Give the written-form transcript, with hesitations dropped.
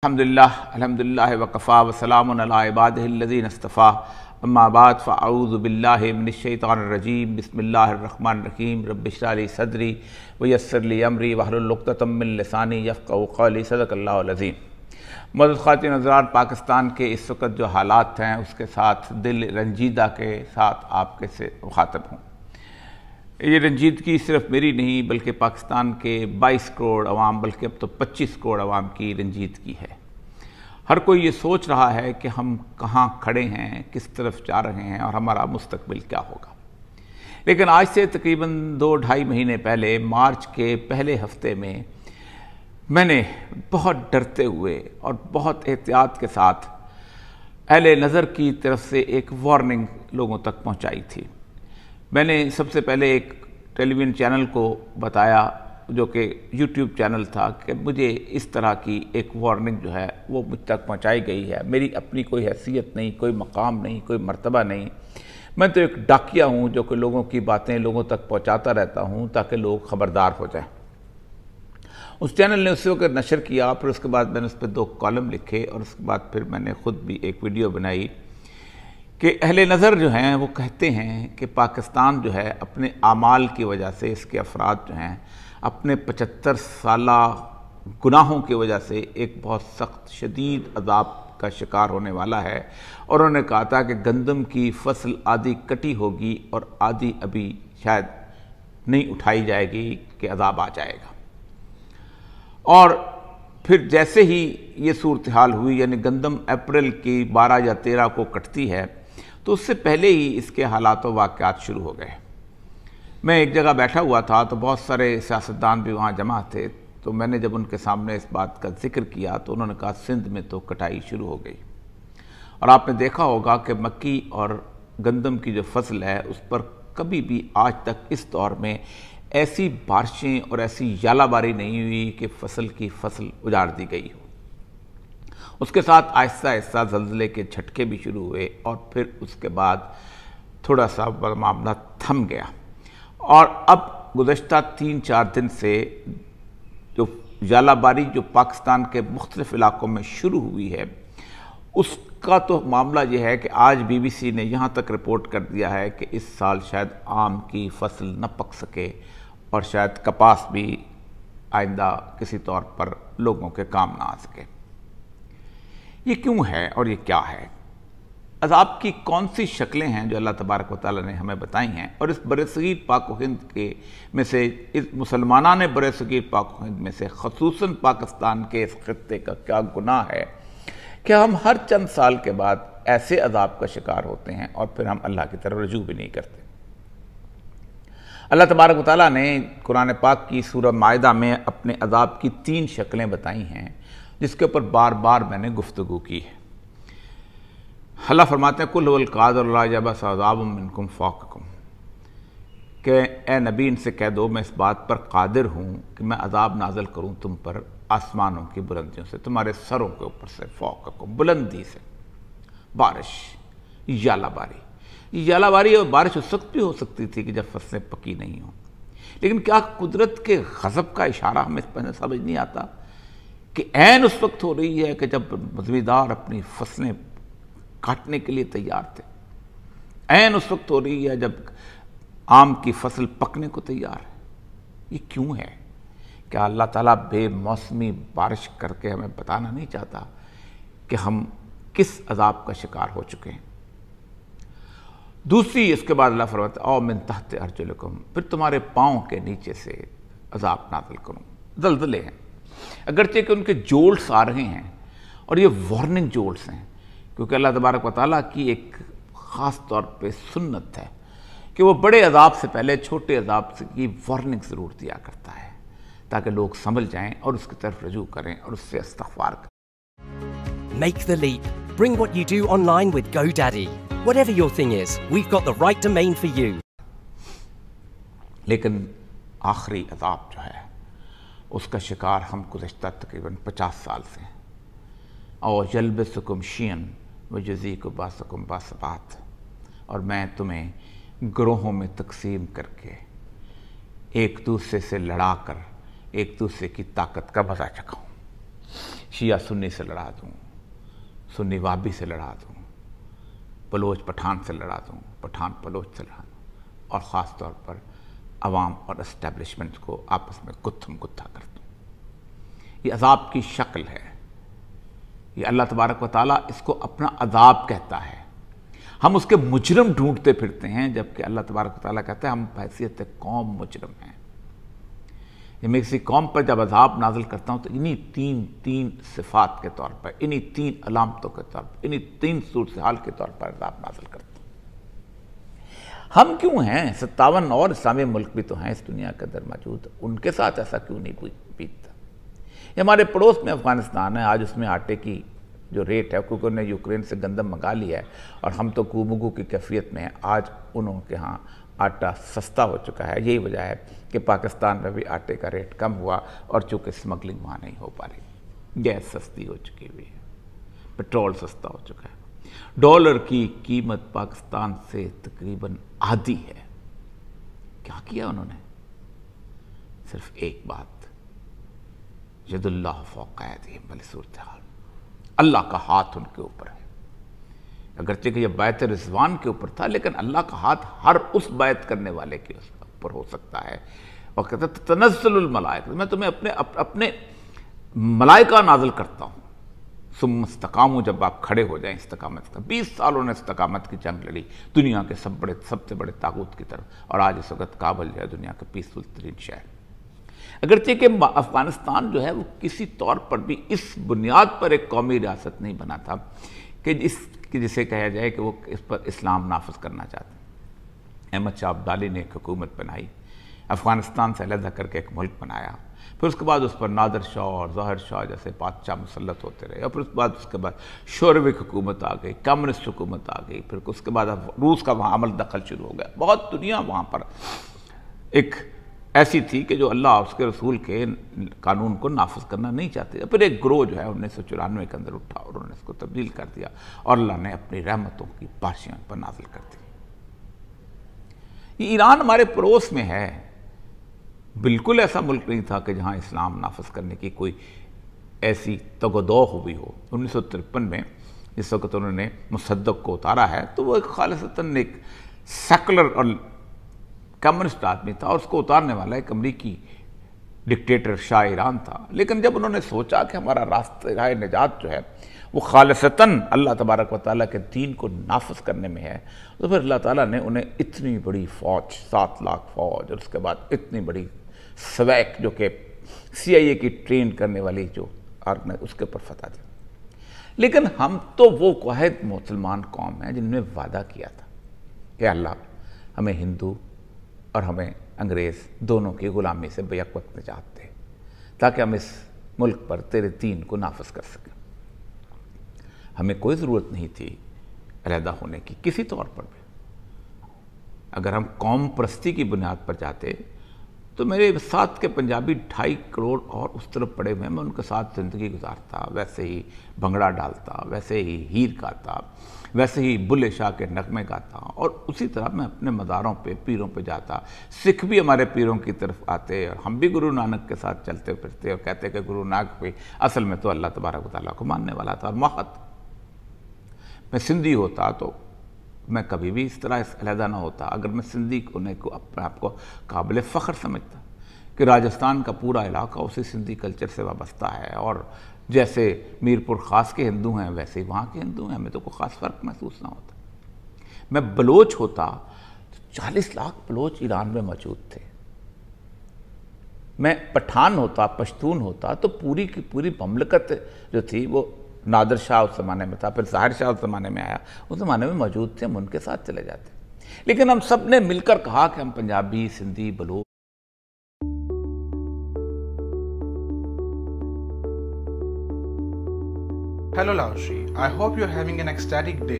الحمدللہ وکفا وسلام علی عبادہ الذین اصطفیٰ اما بعد فاعوذ باللہ من الشیطان الرجیم بسم اللہ الرحمن الرحیم رب اشرح لی صدری ویسر لی امری واحلل عقدۃ من لسانی یفقہوا قولی صدق اللہ العظیم۔ معزز خواتین حضرات، پاکستان کے اس وقت جو حالات ہیں اس کے ساتھ دل رنجیدہ کے ساتھ آپ کے سے مخاطب ہوں۔ یہ رنجیدگی صرف میری نہیں بلکہ پاکستان کے 22 کروڑ عوام، بلکہ اب تو 25 کروڑ عوام کی رنجیدگی ہے۔ ہر کوئی یہ سوچ رہا ہے کہ ہم کہاں کھڑے ہیں، کس طرف جا رہے ہیں اور ہمارا مستقبل کیا ہوگا۔ لیکن آج سے تقریباً 2-2.5 مہینے پہلے مارچ کے پہلے ہفتے میں نے بہت ڈرتے ہوئے اور بہت احتیاط کے ساتھ اہل نظر کی طرف سے ایک وارننگ لوگوں تک پہنچائی تھی۔ میں نے سب سے پہلے ایک ٹیلی ویژن چینل کو بتایا جو کہ یوٹیوب چینل تھا کہ مجھے اس طرح کی ایک وارننگ جو ہے وہ مجھ تک پہنچائی گئی ہے۔ میری اپنی کوئی حیثیت نہیں، کوئی مقام نہیں، کوئی مرتبہ نہیں، میں تو ایک ڈاکیہ ہوں جو کہ لوگوں کی باتیں لوگوں تک پہنچاتا رہتا ہوں تاکہ لوگ خبردار ہو جائیں۔ اس چینل نے اس وقت نشر کیا، پھر اس کے بعد میں نے اس پہ 2 کالم لکھے اور اس کے بعد پھر میں نے خود بھی ایک ویڈیو بنائی کہ اہل نظر جو ہیں وہ کہتے ہیں کہ پاکستان جو ہے اپنے اعمال کی وجہ سے، اس کے افراد جو ہیں اپنے 75 سالہ گناہوں کی وجہ سے ایک بہت سخت شدید عذاب کا شکار ہونے والا ہے، اور انہوں نے کہا تھا کہ گندم کی فصل آدھی کٹی ہوگی اور آدھی ابھی شاید نہیں اٹھائی جائے گی کہ عذاب آ جائے گا۔ اور پھر جیسے ہی یہ صورتحال ہوئی، یعنی گندم اپریل کی 12 یا 13 کو کٹتی ہے، تو اس سے پہلے ہی اس کے حالات و واقعات شروع ہو گئے۔ میں ایک جگہ بیٹھا ہوا تھا تو بہت سارے سیاستدان بھی وہاں جمع تھے، تو میں نے جب ان کے سامنے اس بات کا ذکر کیا تو انہوں نے کہا سندھ میں تو کٹائی شروع ہو گئی۔ اور آپ نے دیکھا ہوگا کہ مکی اور گندم کی جو فصل ہے اس پر کبھی بھی آج تک اس دور میں ایسی بارشیں اور ایسی ژالہ باری نہیں ہوئی کہ فصل کی فصل اجاڑ دی گئی ہو۔ اس کے ساتھ آہستہ آہستہ زلزلے کے جھٹکے بھی شروع ہوئے اور پھر اس کے بعد تھوڑا سا معاملہ تھم گیا، اور اب گزشتہ 3-4 دن سے جو ژالہ باری جو پاکستان کے مختلف علاقوں میں شروع ہوئی ہے اس کا تو معاملہ یہ ہے کہ آج BBC نے یہاں تک رپورٹ کر دیا ہے کہ اس سال شاید آم کی فصل نہ پک سکے اور شاید کپاس بھی آئندہ کسی طور پر لوگوں کے کام نہ آ سکے۔ یہ کیوں ہے اور یہ کیا ہے؟ عذاب کی کون سی شکلیں ہیں جو اللہ تبارک و تعالیٰ نے ہمیں بتائی ہیں، اور اس برصغیر پاک و ہند کے میں سے، اس مسلمانان برصغیر پاک و ہند میں سے خصوصاً پاکستان کے اس خطے کا کیا گناہ ہے کہ ہم ہر چند سال کے بعد ایسے عذاب کا شکار ہوتے ہیں اور پھر ہم اللہ کی طرف رجوع بھی نہیں کرتے۔ اللہ تبارک و تعالیٰ نے قرآن پاک کی سورہ مائدہ میں اپنے عذاب کی 3 شکلیں بتائی ہیں جس کے اوپر بار بار میں نے گفتگو کی ہے۔ اللہ فرماتے ہیں قُلْ هُوَ الْقَادِرُ عَلَىٰ يَبْعَثَ عَذَابًا مِّنْكُمْ فَوْقَكُمْ، کہ اے نبی ان سے کہہ دو میں اس بات پر قادر ہوں کہ میں عذاب نازل کروں تم پر آسمانوں کی بلندیوں سے، تمہارے سروں کے اوپر سے، فوقکم بلندی سے، بارش، ژالہ باری۔ ژالہ باری اور بارش اس وقت بھی ہو سکتی تھی کہ جب فصلیں پکی نہیں ہوں، لیکن کیا قدرت کے غضب کا اشارہ ہمیں سمجھ نہیں آتا کہ عین اس وقت ہو رہی ہے کہ جب زمیندار اپنی فصلیں کاٹنے کے لیے تیار تھے، عین اس وقت ہو رہی ہے جب آم کی فصل پکنے کو تیار ہے۔ یہ کیوں ہے؟ کیا اللہ تعالیٰ بے موسمی بارش کر کے ہمیں بتانا نہیں چاہتا کہ ہم کس عذاب کا شکار ہو چکے ہیں؟ دوسری اس کے بعد اللہ فرماتا ہے او من تحت ارجلکم، پھر تمہارے پاؤں کے نیچے سے عذاب نازل کروں۔ زلزلے ہیں، اگرچہ کہ ان کے جولٹس آ رہے ہیں اور یہ وارننگ جولٹس ہیں، کیونکہ اللہ تبارک و تعالیٰ کی ایک خاص طور پہ سنت ہے کہ وہ بڑے عذاب سے پہلے چھوٹے عذاب کی وارننگ ضرور دیا کرتا ہے تاکہ لوگ سمجھ جائیں اور اس کی طرف رجوع کریں اور اس سے استغفار کریں۔ Make the leap. Bring what you do online with GoDaddy. Whatever your thing is, we've got the right domain for you. لیکن آخری عذاب جو ہے اس کا شکار ہم گزشتہ تقریباً 50 سال سے ہیں۔ او یلبسکم شیئن ویذیق باسکم باسبات، اور میں تمہیں گروہوں میں تقسیم کر کے ایک دوسرے سے لڑا کر ایک دوسرے کی طاقت کا مزہ چکھاؤں۔ شیعہ سنی سے لڑا دوں، سنی وہابی سے لڑا دوں، بلوچ پٹھان سے لڑا دوں، پٹھان بلوچ سے لڑا دوں، اور خاص طور پر عوام اور اسٹیبلشمنٹ کو آپس میں گتھم گتھا کر دوں۔ یہ عذاب کی شکل ہے، یہ اللہ تبارک و تعالیٰ اس کو اپنا عذاب کہتا ہے۔ ہم اس کے مجرم ڈھونڈتے پھرتے ہیں، جبکہ اللہ تبارک و تعالیٰ کہتا ہے ہم بحیثیت قوم مجرم ہیں۔ یہ میں کسی قوم پر جب عذاب نازل کرتا ہوں تو انہی تین صفات کے طور پر، انہی 3 علامتوں کے طور پر، انہی 3 صورتحال کے طور پر عذاب نازل کرتا ہوں۔ ہم کیوں ہیں؟ 57 اور اسلامی ملک بھی تو ہیں اس دنیا کے اندر موجود، ان کے ساتھ ایسا کیوں نہیں بیتتا؟ یہ ہمارے پڑوس میں افغانستان ہے، آج اس میں آٹے کی جو ریٹ ہے، کیونکہ انہوں نے یوکرین سے گندم منگا لیا ہے اور ہم تو کومگو کی کیفیت میں ہیں، آج انہوں کے ہاں آٹا سستا ہو چکا ہے۔ یہی وجہ ہے کہ پاکستان میں بھی آٹے کا ریٹ کم ہوا، اور چونکہ سمگلنگ وہاں نہیں ہو پا رہی، گیس سستی ہو چکی ہوئی ہے، پیٹرول سستا ہو چکا ہے، ڈالر کی قیمت پاکستان سے تقریباً آدھی ہے۔ کیا کیا انہوں نے؟ صرف ایک بات، ید اللہ فوق ایدیہم، بھلی صورتحال، اللہ کا ہاتھ ان کے اوپر ہے۔ اگرچہ کہ یہ بیعت رضوان کے اوپر تھا، لیکن اللہ کا ہاتھ ہر اس بیعت کرنے والے کے اوپر ہو سکتا ہے۔ اور کہتا ہے تنزل الملائکہ، میں تمہیں اپنے ملائکہ نازل کرتا ہوں۔ ثم استقاموا، جب آپ کھڑے ہو جائیں استقامت کا۔ 20 سال انہوں نے استقامت کی جنگ لڑی دنیا کے سب سے بڑے طاغوت کی طرف، اور آج اس وقت کابل جو ہے دنیا کا پیسفل ترین شہر۔ اگرچہ کہ افغانستان جو ہے وہ کسی طور پر بھی اس بنیاد پر ایک قومی ریاست نہیں بنا تھا کہ جسے کہا جائے کہ وہ اس پر اسلام نافذ کرنا چاہتے ہیں۔ احمد شاہ ابدالی نے ایک حکومت بنائی، افغانستان سے علیحدہ کر کے ایک ملک بنایا، پھر اس کے بعد اس پر نادر شاہ اور ظاہر شاہ جیسے بادشاہ مسلط ہوتے رہے، اور پھر اس کے بعد شوروی حکومت آ گئی، کمیونسٹ حکومت آ گئی، پھر اس کے بعد روس کا وہاں عمل دخل شروع ہو گیا۔ بہت دنیا وہاں پر ایک ایسی تھی کہ جو اللہ اور اس کے رسول کے قانون کو نافذ کرنا نہیں چاہتے۔ پھر ایک گروہ جو ہے 1994 کے اندر اٹھا اور انہوں نے اس کو تبدیل کر دیا، اور اللہ نے اپنی رحمتوں کی بارشیں پر نازل کر دی۔ یہ ایران ہمارے پڑوس میں ہے، بالکل ایسا ملک نہیں تھا کہ جہاں اسلام نافذ کرنے کی کوئی ایسی تگ و دو ہوئی ہو۔ 1953 میں جس وقت انہوں نے مصدق کو اتارا ہے تو وہ ایک خالصتاً ایک سیکولر اور کمیونسٹ آدمی تھا، اور اس کو اتارنے والا ایک امریکی ڈکٹیٹر شاہ ایران تھا۔ لیکن جب انہوں نے سوچا کہ ہمارا راہ نجات جو ہے وہ خالصتاً اللہ تبارک و تعالیٰ کے دین کو نافذ کرنے میں ہے، تو پھر اللہ تعالیٰ نے انہیں اتنی بڑی فوج، 7 لاکھ فوج، اور اس کے بعد اتنی بڑی سویک جو کہ CIA کی ٹرین کرنے والی جو اس کے اوپر فتح دی۔ لیکن ہم تو وہ واحد مسلمان قوم ہیں جن نے وعدہ کیا تھا کہ اللہ ہمیں ہندو اور ہمیں انگریز دونوں کی غلامی سے بیک وقت نجات دے، تاکہ ہم اس ملک پر تیرے دین کو نافذ کر سکیں۔ ہمیں کوئی ضرورت نہیں تھی علیحدہ ہونے کی کسی طور پر بھی۔ اگر ہم قوم پرستی کی بنیاد پر جاتے تو میرے ساتھ کے پنجابی 2.5 کروڑ اور اس طرف پڑے ہوئے، میں ان کے ساتھ زندگی گزارتا، ویسے ہی بھنگڑا ڈالتا، ویسے ہی ہیر گاتا، ویسے ہی بلے شاہ کے نغمے گاتا، اور اسی طرح میں اپنے مزاروں پہ پیروں پہ جاتا۔ سکھ بھی ہمارے پیروں کی طرف آتے، اور ہم بھی گرو نانک کے ساتھ چلتے پھرتے اور کہتے کہ گرو نانک بھی اصل میں تو اللہ تبارک و تعالیٰ کو ماننے والا تھا اور محت۔ میں سندھی ہوتا تو میں کبھی بھی اس طرح علیحدہ نہ ہوتا۔ اگر میں سندھی ہونے کو اپنے آپ کو قابل فخر سمجھتا کہ راجستھان کا پورا علاقہ اسی سندھی کلچر سے وابستہ ہے، اور جیسے میر پور خاص کے ہندو ہیں ویسے ہی وہاں کے ہندو ہیں، ہمیں تو کوئی خاص فرق محسوس نہ ہوتا۔ میں بلوچ ہوتا تو 40 لاکھ بلوچ ایران میں موجود تھے۔ میں پٹھان ہوتا، پشتون ہوتا تو پوری کی پوری مملکت جو تھی وہ نادر شاہ اس زمانے میں تھا، پھر ظاہر شاہ اس زمانے میں آیا، اس زمانے میں موجود تھے، ہم ان کے ساتھ چلے جاتے۔ لیکن ہم سب نے مل کر کہا کہ ہم Punjabi, Sindhi, Baloch. Hello Laoshi, I hope you're having an ecstatic day.